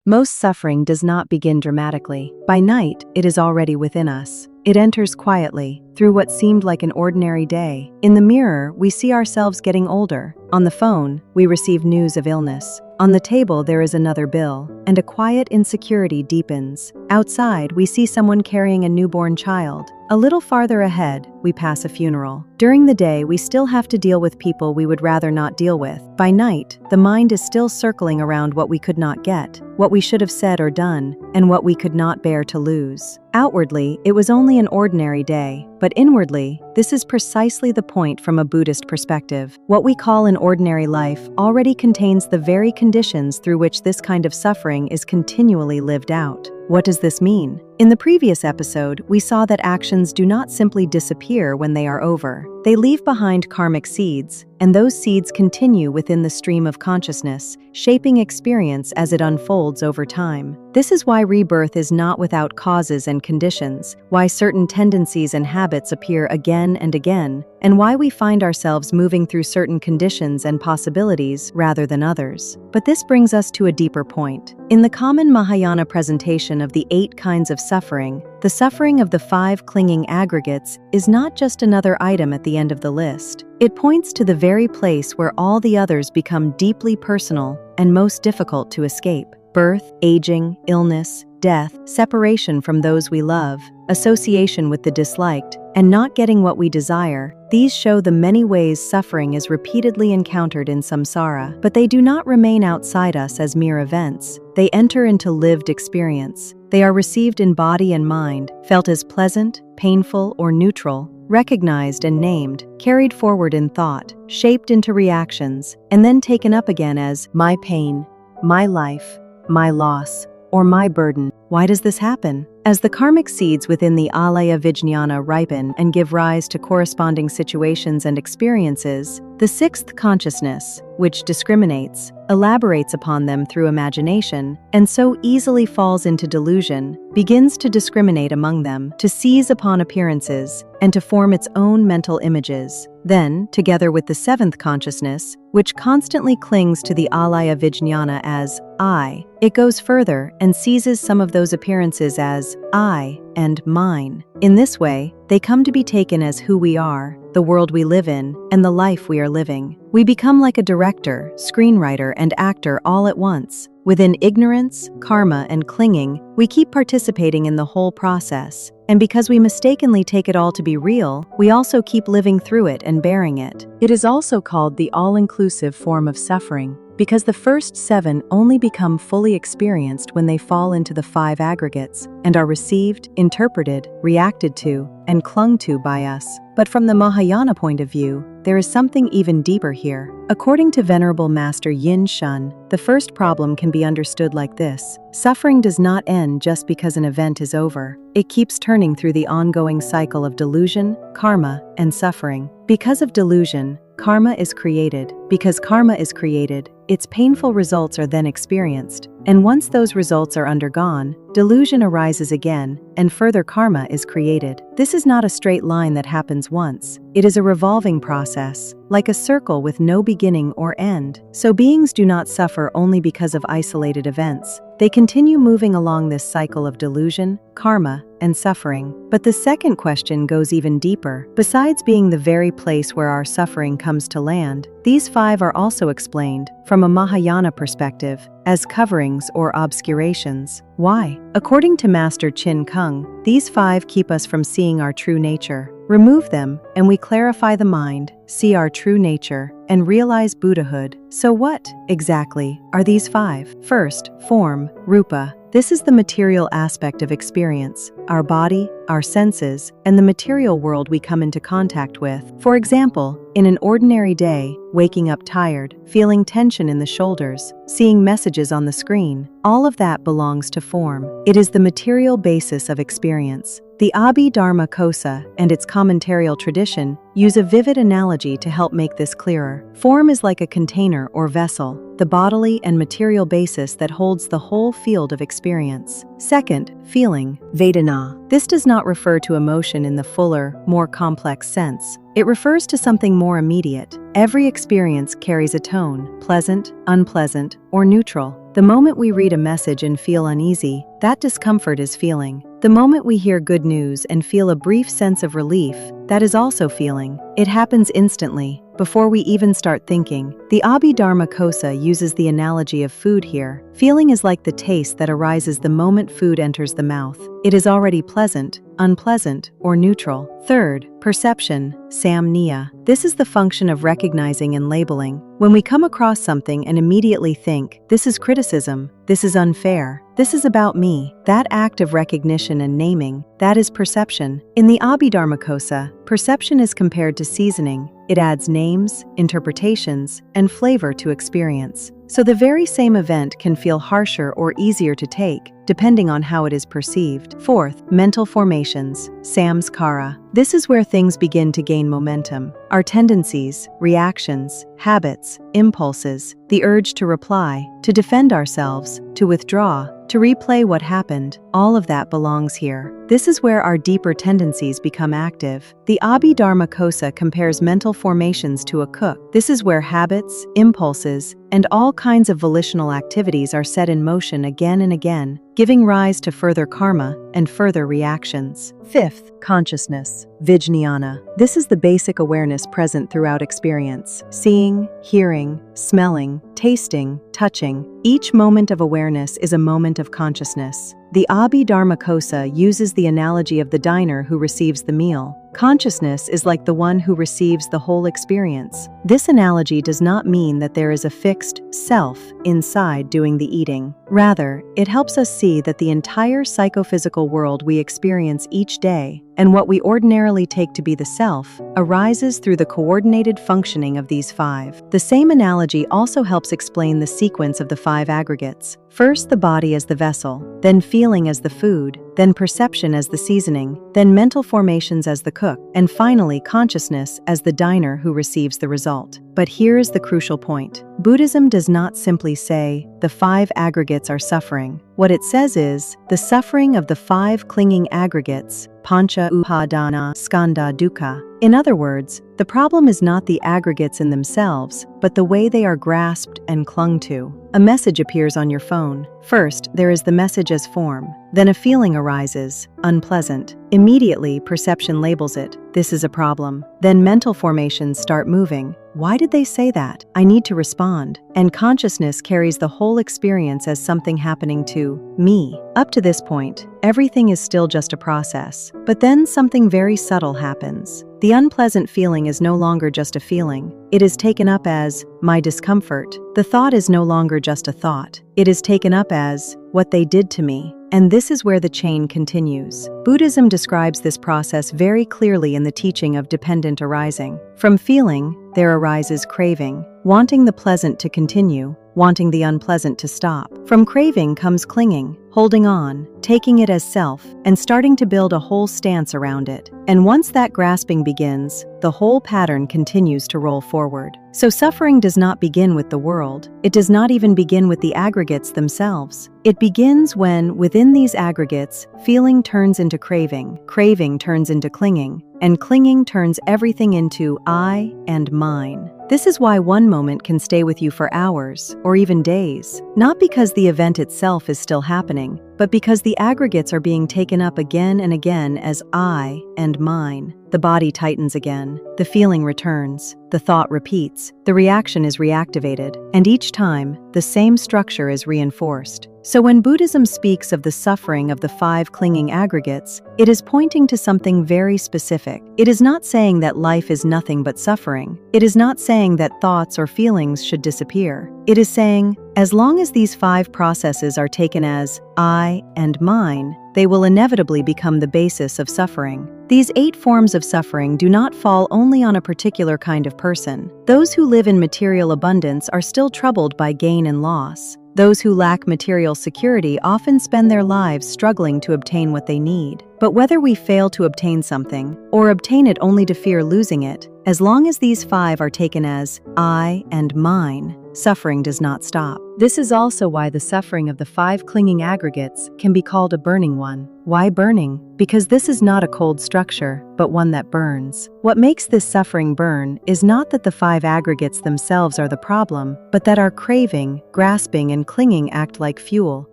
Most suffering does not begin dramatically. By night, it is already within us. It enters quietly, through what seemed like an ordinary day. In the mirror, we see ourselves getting older. On the phone, we receive news of illness. On the table, there is another bill, and a quiet insecurity deepens. Outside, we see someone carrying a newborn child. A little farther ahead, we pass a funeral. During the day, we still have to deal with people we would rather not deal with. By night, the mind is still circling around what we could not get, what we should have said or done, and what we could not bear to lose. Outwardly, it was only an ordinary day, but inwardly, this is precisely the point from a Buddhist perspective. What we call an ordinary life already contains the very conditions through which this kind of suffering is continually lived out. What does this mean? In the previous episode, we saw that actions do not simply disappear when they are over. They leave behind karmic seeds, and those seeds continue within the stream of consciousness, shaping experience as it unfolds over time. This is why rebirth is not without causes and conditions, why certain tendencies and habits appear again and again, and why we find ourselves moving through certain conditions and possibilities rather than others. But this brings us to a deeper point. In the common Mahāyāna presentation of the 8 kinds of suffering, the suffering of the 5 clinging aggregates is not just another item at the end of the list. It points to the very place where all the others become deeply personal and most difficult to escape. Birth, aging, illness, death, separation from those we love, association with the disliked, and not getting what we desire. These show the many ways suffering is repeatedly encountered in samsara, but they do not remain outside us as mere events. They enter into lived experience. They are received in body and mind, felt as pleasant, painful, or neutral, recognized and named, carried forward in thought, shaped into reactions, and then taken up again as my pain, my life, my loss, or my burden. Why does this happen? As the karmic seeds within the alaya vijñāna ripen and give rise to corresponding situations and experiences, the 6th consciousness, which discriminates, elaborates upon them through imagination, and so easily falls into delusion, begins to discriminate among them, to seize upon appearances, and to form its own mental images. Then, together with the 7th consciousness, which constantly clings to the alaya vijñāna as I, it goes further and seizes some of those appearances as I and mine. In this way, they come to be taken as who we are, the world we live in, and the life we are living. We become like a director, screenwriter, and actor all at once. Within ignorance, karma, and clinging, we keep participating in the whole process. And because we mistakenly take it all to be real, we also keep living through it and bearing it. It is also called the all-inclusive form of suffering, because the first 7 only become fully experienced when they fall into the 5 aggregates and are received, interpreted, reacted to, and clung to by us. But from the Mahāyāna point of view, there is something even deeper here. According to Venerable Master Yin Shun, the first problem can be understood like this. Suffering does not end just because an event is over. It keeps turning through the ongoing cycle of delusion, karma, and suffering. Because of delusion, karma is created. Because karma is created, its painful results are then experienced. And once those results are undergone, delusion arises again, and further karma is created. This is not a straight line that happens once. It is a revolving process, like a circle with no beginning or end. So beings do not suffer only because of isolated events. They continue moving along this cycle of delusion, karma, and suffering. But the second question goes even deeper. Besides being the very place where our suffering comes to land, these 5 are also explained, from a Mahāyāna perspective, as coverings or obscurations. Why? According to Master Chin Kung, these 5 keep us from seeing our true nature. Remove them, and we clarify the mind, see our true nature, and realize Buddhahood. So what, exactly, are these 5? First, form, rupa. This is the material aspect of experience, our body, our senses, and the material world we come into contact with. For example, in an ordinary day, waking up tired, feeling tension in the shoulders, seeing messages on the screen, all of that belongs to form. It is the material basis of experience. The Abhidharma Kosa and its commentarial tradition use a vivid analogy to help make this clearer. Form is like a container or vessel, the bodily and material basis that holds the whole field of experience. Second, feeling, Vedana. This does not refer to emotion in the fuller, more complex sense. It refers to something more immediate. Every experience carries a tone, pleasant, unpleasant, or neutral. The moment we read a message and feel uneasy, that discomfort is feeling. The moment we hear good news and feel a brief sense of relief, that is also feeling. It happens instantly, before we even start thinking. The Abhidharma-kosa uses the analogy of food here. Feeling is like the taste that arises the moment food enters the mouth. It is already pleasant, unpleasant, or neutral. Third, perception, samniya. This is the function of recognizing and labeling. When we come across something and immediately think, this is criticism, this is unfair, this is about me, that act of recognition and naming, that is perception. In the Abhidharma-kosa, perception is compared to seasoning. It adds names, interpretations, and flavor to experience. So the very same event can feel harsher or easier to take, depending on how it is perceived. Fourth, mental formations, saṃsāra. This is where things begin to gain momentum. Our tendencies, reactions, habits, impulses, the urge to reply, to defend ourselves, to withdraw, to replay what happened, all of that belongs here. This is where our deeper tendencies become active. The Abhidharma-kosa compares mental formations to a cook. This is where habits, impulses, and all kinds of volitional activities are set in motion again and again, giving rise to further karma and further reactions. Fifth, consciousness, vijñāna. This is the basic awareness present throughout experience. Seeing, hearing, smelling, tasting, touching. Each moment of awareness is a moment of consciousness. The Abhidharma-kosa uses the analogy of the diner who receives the meal. Consciousness is like the one who receives the whole experience. This analogy does not mean that there is a fixed self inside doing the eating. Rather, it helps us see that the entire psychophysical world we experience each day, and what we ordinarily take to be the self, arises through the coordinated functioning of these five. The same analogy also helps explain the sequence of the five aggregates. First, the body as the vessel, then feeling as the food, then perception as the seasoning, then mental formations as the cook, and finally consciousness as the diner who receives the result. But here is the crucial point. Buddhism does not simply say, the five aggregates are suffering. What it says is, the suffering of the five clinging aggregates, pancha upadana skandha dukkha. In other words, the problem is not the aggregates in themselves, but the way they are grasped and clung to. A message appears on your phone. First, there is the message as form. Then a feeling arises, unpleasant. Immediately, perception labels it. This is a problem. Then mental formations start moving. Why did they say that? I need to respond. And consciousness carries the whole experience as something happening to me. Up to this point, everything is still just a process. But then something very subtle happens. The unpleasant feeling is no longer just a feeling. It is taken up as my discomfort. The thought is no longer just a thought. It is taken up as what they did to me. And this is where the chain continues. Buddhism describes this process very clearly in the teaching of dependent arising. From feeling, there arises craving, wanting the pleasant to continue, wanting the unpleasant to stop. From craving comes clinging, holding on, taking it as self, and starting to build a whole stance around it. And once that grasping begins, the whole pattern continues to roll forward. So suffering does not begin with the world. It does not even begin with the aggregates themselves. It begins when, within these aggregates, feeling turns into craving turns into clinging, and clinging turns everything into I and mine. This is why one moment can stay with you for hours, or even days, not because the event itself is still happening, but because the aggregates are being taken up again and again as I and mine. The body tightens again, the feeling returns, the thought repeats, the reaction is reactivated, and each time, the same structure is reinforced. So when Buddhism speaks of the suffering of the five clinging aggregates, it is pointing to something very specific. It is not saying that life is nothing but suffering. It is not saying that thoughts or feelings should disappear. It is saying, as long as these five processes are taken as I and mine, they will inevitably become the basis of suffering. These 8 forms of suffering do not fall only on a particular kind of person. Those who live in material abundance are still troubled by gain and loss. Those who lack material security often spend their lives struggling to obtain what they need. But whether we fail to obtain something, or obtain it only to fear losing it, as long as these 5 are taken as I and mine, suffering does not stop. This is also why the suffering of the 5 clinging aggregates can be called a burning one. Why burning? Because this is not a cold structure, but one that burns. What makes this suffering burn is not that the 5 aggregates themselves are the problem, but that our craving, grasping, and clinging act like fuel,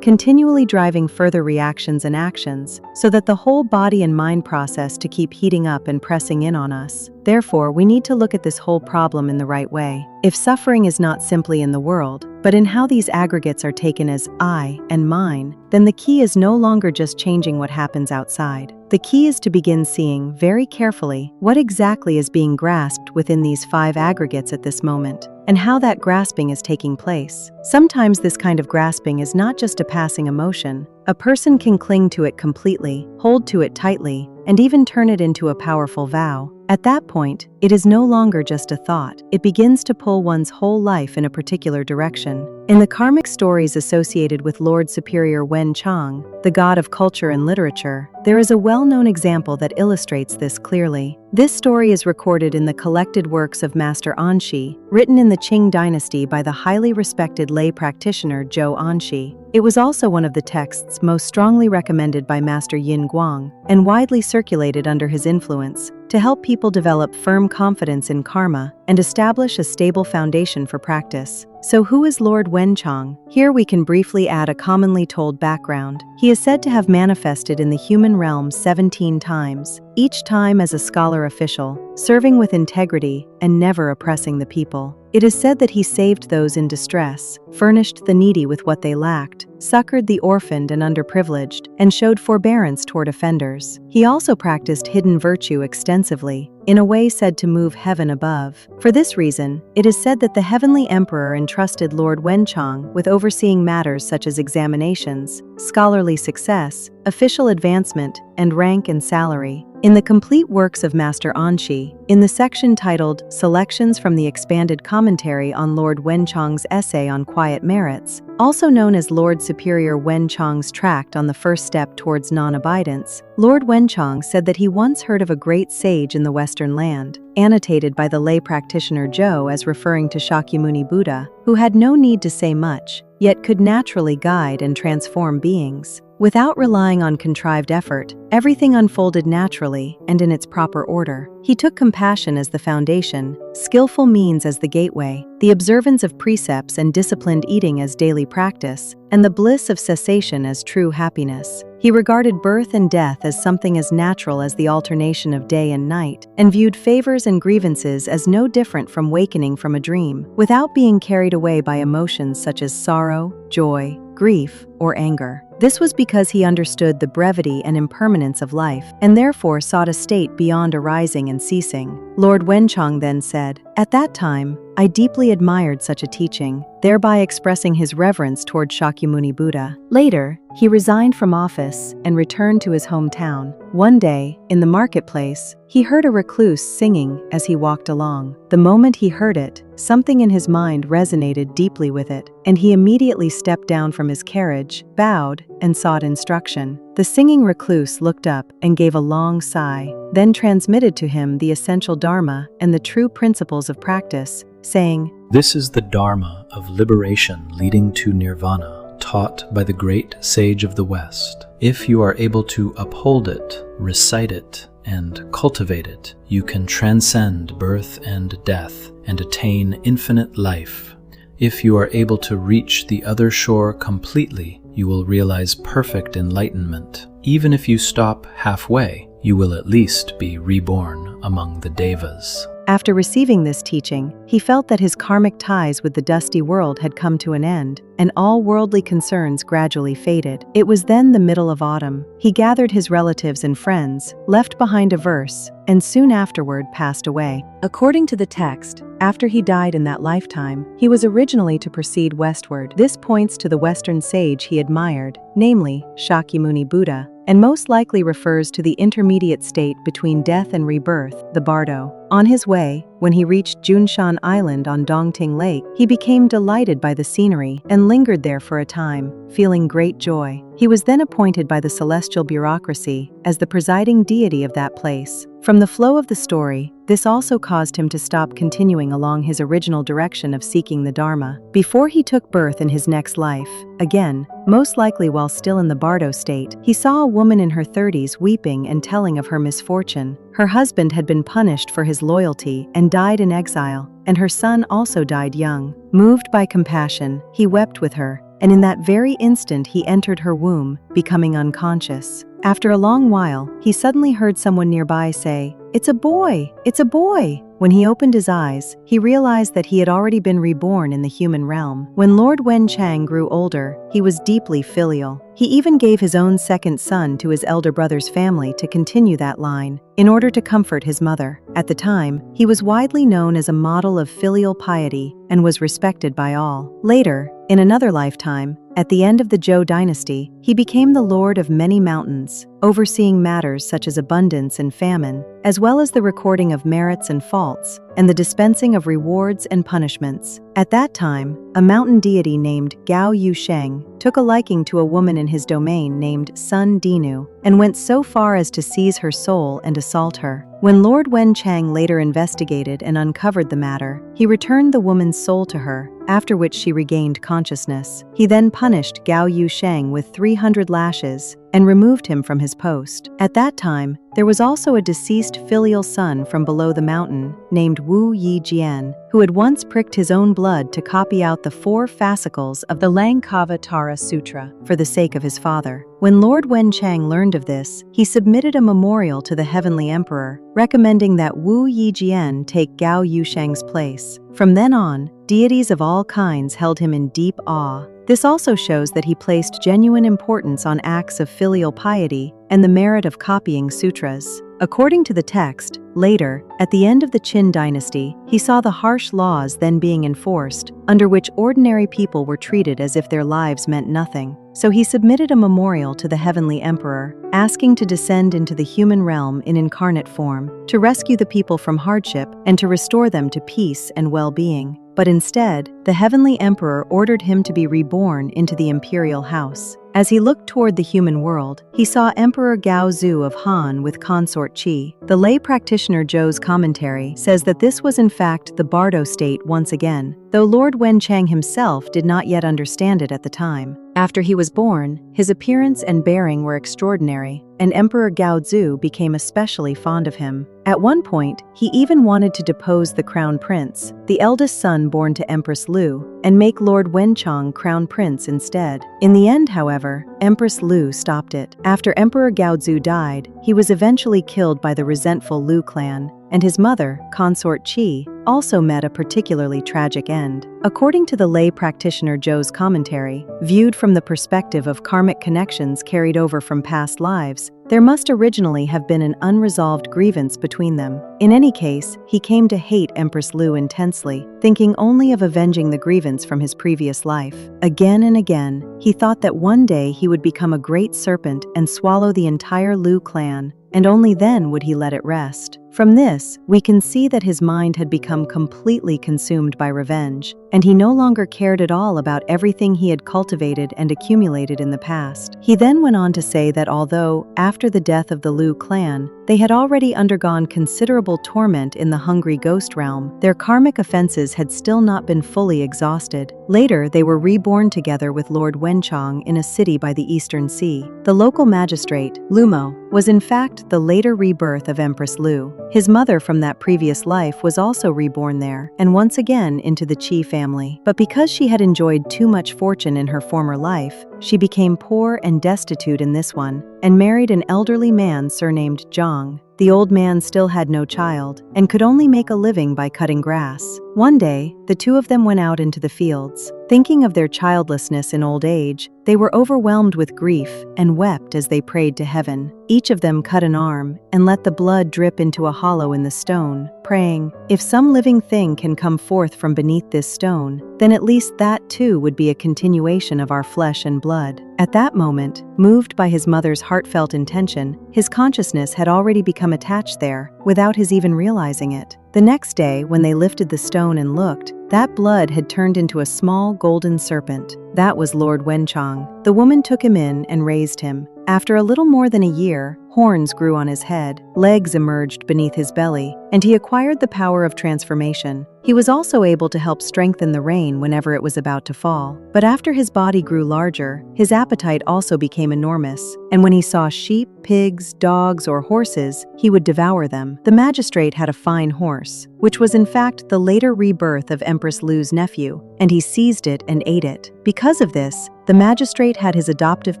continually driving further reactions and actions, so that the whole body and mind process to keep heating up and pressing in on us. Therefore, we need to look at this whole problem in the right way. If suffering is not simply in the world, but in how these aggregates are taken as I and mine, then the key is no longer just changing what happens outside. The key is to begin seeing very carefully what exactly is being grasped within these 5 aggregates at this moment, and how that grasping is taking place. Sometimes this kind of grasping is not just a passing emotion. A person can cling to it completely, hold to it tightly, and even turn it into a powerful vow. At that point, it is no longer just a thought. It begins to pull one's whole life in a particular direction. In the karmic stories associated with Lord Superior Wen Chang, the god of culture and literature, there is a well-known example that illustrates this clearly. This story is recorded in the collected works of Master Anshi, written in the Qing dynasty by the highly respected lay practitioner Zhou Anshi. It was also one of the texts most strongly recommended by Master Yin Guang, and widely circulated under his influence, to help people develop firm confidence in karma and establish a stable foundation for practice. So who is Lord Wenchang? Here we can briefly add a commonly told background. He is said to have manifested in the human realm 17 times, each time as a scholar official, serving with integrity and never oppressing the people. It is said that he saved those in distress, furnished the needy with what they lacked, succored the orphaned and underprivileged, and showed forbearance toward offenders. He also practiced hidden virtue extensively, in a way said to move heaven above. For this reason, it is said that the heavenly emperor entrusted Lord Wenchang with overseeing matters such as examinations, scholarly success, official advancement, and rank and salary. In the complete works of Master Anshi, in the section titled Selections from the Expanded Commentary on Lord Wenchang's Essay on Quiet Merits, also known as Lord Superior Wenchang's Tract on the First Step Towards Non-Abidance, Lord Wenchang said that he once heard of a great sage in the Western land, annotated by the lay practitioner Zhou as referring to Shakyamuni Buddha, who had no need to say much, yet could naturally guide and transform beings. Without relying on contrived effort, everything unfolded naturally and in its proper order. He took compassion as the foundation, skillful means as the gateway, the observance of precepts and disciplined eating as daily practice, and the bliss of cessation as true happiness. He regarded birth and death as something as natural as the alternation of day and night, and viewed favors and grievances as no different from wakening from a dream, without being carried away by emotions such as sorrow, joy, grief, or anger. This was because he understood the brevity and impermanence of life, and therefore sought a state beyond arising and ceasing. Lord Wenchang then said, "At that time, I deeply admired such a teaching, thereby expressing his reverence toward Shakyamuni Buddha." Later, he resigned from office and returned to his hometown. One day, in the marketplace, he heard a recluse singing as he walked along. The moment he heard it, something in his mind resonated deeply with it, and he immediately stepped down from his carriage, bowed, and sought instruction. The singing recluse looked up and gave a long sigh, then transmitted to him the essential dharma and the true principles of practice, saying, "This is the dharma of liberation leading to nirvana, taught by the great sage of the West. If you are able to uphold it, recite it, and cultivate it, you can transcend birth and death and attain infinite life. If you are able to reach the other shore completely, you will realize perfect enlightenment. Even if you stop halfway, you will at least be reborn among the devas." After receiving this teaching, he felt that his karmic ties with the dusty world had come to an end, and all worldly concerns gradually faded. It was then the middle of autumn. He gathered his relatives and friends, left behind a verse, and soon afterward passed away. According to the text, after he died in that lifetime, he was originally to proceed westward. This points to the Western sage he admired, namely Shakyamuni Buddha, and most likely refers to the intermediate state between death and rebirth, the bardo. On his way, when he reached Junshan Island on Dongting Lake, he became delighted by the scenery and lingered there for a time, feeling great joy. He was then appointed by the celestial bureaucracy as the presiding deity of that place. From the flow of the story, this also caused him to stop continuing along his original direction of seeking the Dharma. Before he took birth in his next life, again, most likely while still in the Bardo state, he saw a woman in her 30s weeping and telling of her misfortune. Her husband had been punished for his loyalty and died in exile, and her son also died young. Moved by compassion, he wept with her, and in that very instant he entered her womb, becoming unconscious. After a long while, he suddenly heard someone nearby say, "It's a boy! It's a boy!" When he opened his eyes, he realized that he had already been reborn in the human realm. When Lord Wenchang grew older, he was deeply filial. He even gave his own second son to his elder brother's family to continue that line, in order to comfort his mother. At the time, he was widely known as a model of filial piety and was respected by all. Later, in another lifetime, at the end of the Zhou dynasty, he became the lord of many mountains, overseeing matters such as abundance and famine, as well as the recording of merits and faults, and the dispensing of rewards and punishments. At that time, a mountain deity named Gao Yusheng took a liking to a woman in his domain named Sun Dinu, and went so far as to seize her soul and assault her. When Lord Wenchang later investigated and uncovered the matter, he returned the woman's soul to her, after which she regained consciousness. He then punished Gao Yusheng with 300 lashes and removed him from his post. At that time, there was also a deceased filial son from below the mountain, named Wu Yijian, who had once pricked his own blood to copy out the 4 fascicles of the Langkavatara Sutra for the sake of his father. When Lord Wenchang learned of this, he submitted a memorial to the heavenly emperor, recommending that Wu Yijian take Gao Yusheng's place. From then on, deities of all kinds held him in deep awe. This also shows that he placed genuine importance on acts of filial piety and the merit of copying sutras. According to the text, later, at the end of the Qin dynasty, he saw the harsh laws then being enforced, under which ordinary people were treated as if their lives meant nothing. So he submitted a memorial to the heavenly emperor, asking to descend into the human realm in incarnate form, to rescue the people from hardship and to restore them to peace and well-being. But instead, the heavenly emperor ordered him to be reborn into the imperial house. As he looked toward the human world, he saw Emperor Gaozu of Han with consort Qi. The lay practitioner Zhou's commentary says that this was in fact the Bardo state once again, though Lord Wenchang himself did not yet understand it at the time. After he was born, his appearance and bearing were extraordinary, and Emperor Gaozu became especially fond of him. At one point, he even wanted to depose the crown prince, the eldest son born to Empress Lu, and make Lord Wenchang crown prince instead. In the end, however, Empress Lu stopped it. After Emperor Gaozu died, he was eventually killed by the resentful Lu clan, and his mother, consort Qi, also met a particularly tragic end. According to the lay practitioner Zhou's commentary, viewed from the perspective of karmic connections carried over from past lives, there must originally have been an unresolved grievance between them. In any case, he came to hate Empress Lu intensely, thinking only of avenging the grievance from his previous life. Again and again, he thought that one day he would become a great serpent and swallow the entire Lu clan, and only then would he let it rest. From this, we can see that his mind had become completely consumed by revenge, and he no longer cared at all about everything he had cultivated and accumulated in the past. He then went on to say that although, after the death of the Lu clan, they had already undergone considerable torment in the hungry ghost realm, their karmic offenses had still not been fully exhausted. Later, they were reborn together with Lord Wenchang in a city by the Eastern Sea. The local magistrate, Lumo, was in fact the later rebirth of Empress Lu. His mother from that previous life was also reborn there, and once again into the Qi family. But because she had enjoyed too much fortune in her former life, she became poor and destitute in this one, and married an elderly man surnamed Zhang. The old man still had no child, and could only make a living by cutting grass. One day, the two of them went out into the fields. Thinking of their childlessness in old age, they were overwhelmed with grief and wept as they prayed to heaven. Each of them cut an arm and let the blood drip into a hollow in the stone, praying, "If some living thing can come forth from beneath this stone, then at least that too would be a continuation of our flesh and blood." At that moment, moved by his mother's heartfelt intention, his consciousness had already become attached there, without his even realizing it. The next day, when they lifted the stone and looked, That blood had turned into a small golden serpent. That was Lord Wenchang. The woman took him in and raised him. After a little more than a year, horns grew on his head, legs emerged beneath his belly, and he acquired the power of transformation. He was also able to help strengthen the rain whenever it was about to fall. But after his body grew larger, his appetite also became enormous, and when he saw sheep, pigs, dogs, or horses, he would devour them. The magistrate had a fine horse, which was in fact the later rebirth of Empress Lu's nephew, and he seized it and ate it. Because of this, the magistrate had his adoptive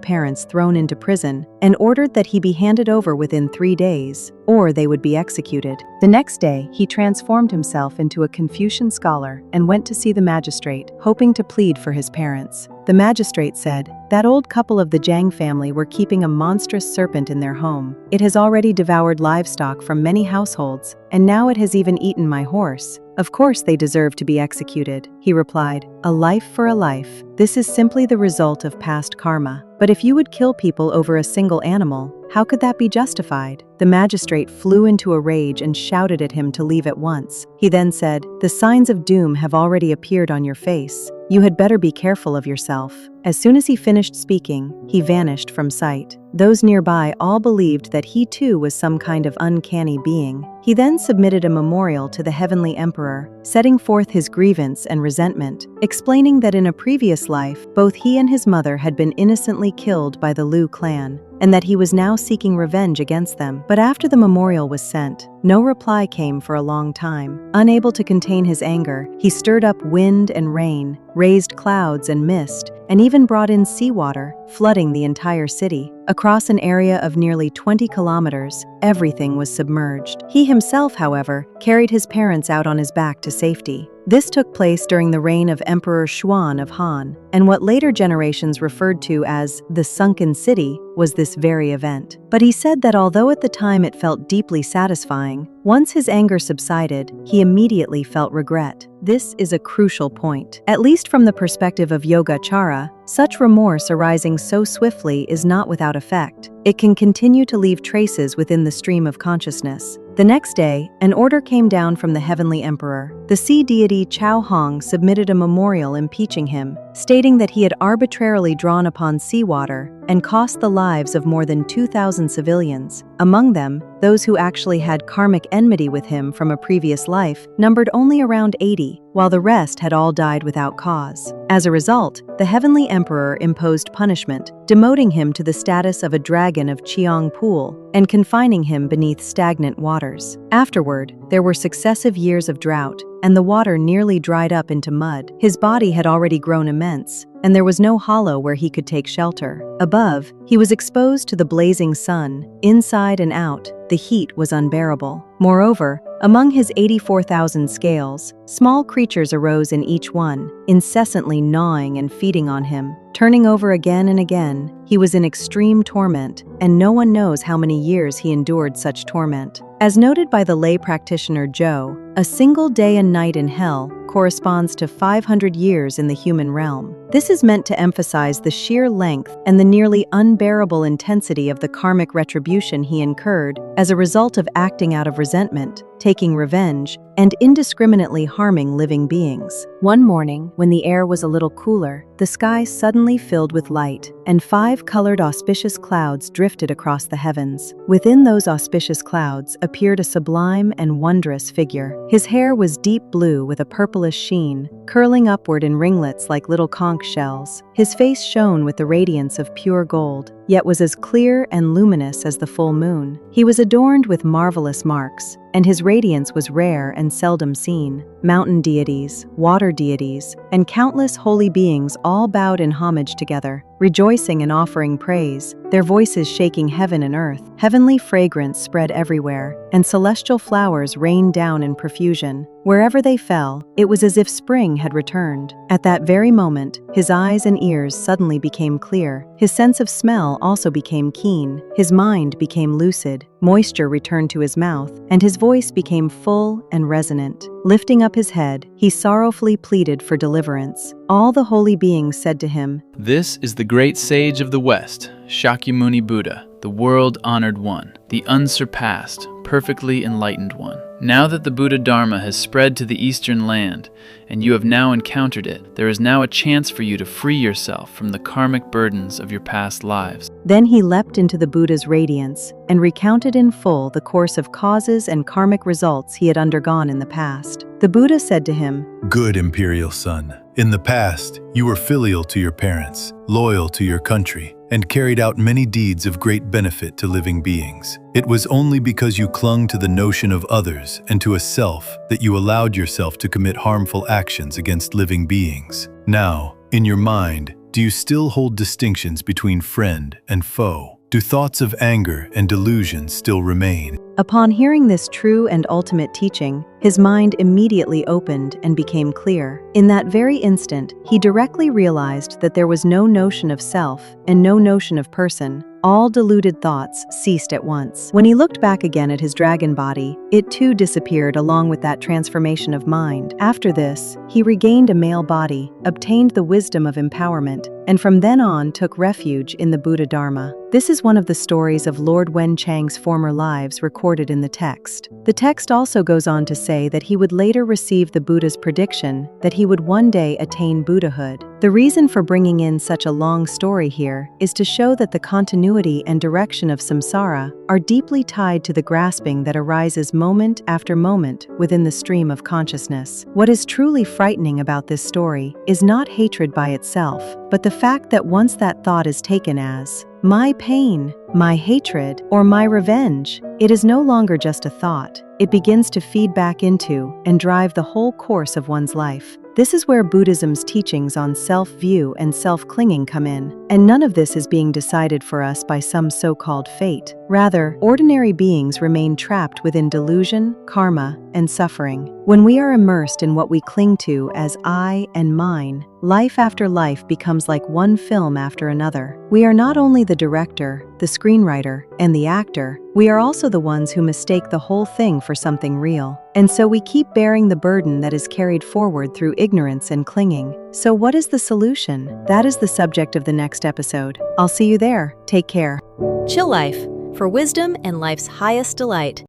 parents thrown into prison and ordered that he be handed over within 3 days, or they would be executed. The next day, he transformed himself into a Confucian scholar and went to see the magistrate, hoping to plead for his parents. The magistrate said, "That old couple of the Jiang family were keeping a monstrous serpent in their home. It has already devoured livestock from many households, and now it has even eaten my horse. Of course they deserve to be executed." He replied, "A life for a life. This is simply the result of past karma. But if you would kill people over a single animal, how could that be justified?" The magistrate flew into a rage and shouted at him to leave at once. He then said, "The signs of doom have already appeared on your face. You had better be careful of yourself." As soon as he finished speaking, he vanished from sight. Those nearby all believed that he too was some kind of uncanny being. He then submitted a memorial to the heavenly emperor, setting forth his grievance and resentment, explaining that in a previous life, both he and his mother had been innocently killed by the Lu clan, and that he was now seeking revenge against them. But after the memorial was sent, no reply came for a long time. Unable to contain his anger, he stirred up wind and rain, raised clouds and mist, and even brought in seawater, flooding the entire city. Across an area of nearly 20 kilometers, everything was submerged. He himself, however, carried his parents out on his back to safety. This took place during the reign of Emperor Xuan of Han, and what later generations referred to as the sunken city was this very event. But he said that although at the time it felt deeply satisfying, once his anger subsided, he immediately felt regret. This is a crucial point. At least from the perspective of Yogācāra, such remorse arising so swiftly is not without effect. It can continue to leave traces within the stream of consciousness. The next day, an order came down from the heavenly emperor. The sea deity Chao Hong submitted a memorial impeaching him, stating that he had arbitrarily drawn upon seawater and cost the lives of more than 2,000 civilians. Among them, those who actually had karmic enmity with him from a previous life numbered only around 80, while the rest had all died without cause. As a result, the heavenly emperor imposed punishment, demoting him to the status of a dragon of Cheong Pool and confining him beneath stagnant waters. Afterward, there were successive years of drought, and the water nearly dried up into mud. His body had already grown immense, and there was no hollow where he could take shelter. Above, he was exposed to the blazing sun. Inside and out, the heat was unbearable. Moreover, among his 84,000 scales, small creatures arose in each one, incessantly gnawing and feeding on him. Turning over again and again, he was in extreme torment, and no one knows how many years he endured such torment. As noted by the lay practitioner Zhou, a single day and night in hell corresponds to 500 years in the human realm. This is meant to emphasize the sheer length and the nearly unbearable intensity of the karmic retribution he incurred as a result of acting out of resentment, taking revenge, and indiscriminately harming living beings. One morning, when the air was a little cooler, the sky suddenly filled with light, and 5 colored auspicious clouds drifted across the heavens. Within those auspicious clouds appeared a sublime and wondrous figure. His hair was deep blue with a purplish sheen, curling upward in ringlets like little conch shells. His face shone with the radiance of pure gold, yet was as clear and luminous as the full moon. He was adorned with marvelous marks, and his radiance was rare and seldom seen. Mountain deities, water deities, and countless holy beings all bowed in homage together, rejoicing and offering praise, their voices shaking heaven and earth. Heavenly fragrance spread everywhere, and celestial flowers rained down in profusion. Wherever they fell, it was as if spring had returned. At that very moment, his eyes and ears suddenly became clear. His sense of smell also became keen. His mind became lucid. Moisture returned to his mouth, and his voice became full and resonant. Lifting up his head, he sorrowfully pleaded for deliverance. All the holy beings said to him, "This is the great sage of the West, Shakyamuni Buddha. the world-honored one, the unsurpassed, perfectly enlightened one. Now that the Buddha Dharma has spread to the eastern land, and you have now encountered it, there is now a chance for you to free yourself from the karmic burdens of your past lives. Then he leapt into the Buddha's radiance and recounted in full the course of causes and karmic results he had undergone in the past. The Buddha said to him, "Good imperial son, in the past, you were filial to your parents, loyal to your country, and carried out many deeds of great benefit to living beings. It was only because you clung to the notion of others and to a self that you allowed yourself to commit harmful actions against living beings. Now, in your mind, do you still hold distinctions between friend and foe? Do thoughts of anger and delusion still remain?" Upon hearing this true and ultimate teaching, his mind immediately opened and became clear. In that very instant, he directly realized that there was no notion of self and no notion of person. All deluded thoughts ceased at once. When he looked back again at his dragon body, it too disappeared along with that transformation of mind. After this, he regained a male body, obtained the wisdom of empowerment, and from then on took refuge in the Buddha Dharma. This is one of the stories of Lord Wen Chang's former lives recorded in the text. The text also goes on to say that he would later receive the Buddha's prediction that he would one day attain Buddhahood. The reason for bringing in such a long story here is to show that the continuity and direction of samsara are deeply tied to the grasping that arises moment after moment within the stream of consciousness. What is truly frightening about this story is not hatred by itself, but the fact that once that thought is taken as my pain, my hatred, or my revenge, it is no longer just a thought. It begins to feed back into and drive the whole course of one's life. This is where Buddhism's teachings on self-view and self-clinging come in, and none of this is being decided for us by some so-called fate. Rather, ordinary beings remain trapped within delusion, karma, and suffering. When we are immersed in what we cling to as I and mine, life after life becomes like one film after another. We are not only the director, the screenwriter, and the actor, we are also the ones who mistake the whole thing for something real. And so we keep bearing the burden that is carried forward through ignorance and clinging. So what is the solution? That is the subject of the next episode. I'll see you there. Take care. Chill Life, for wisdom and life's highest delight.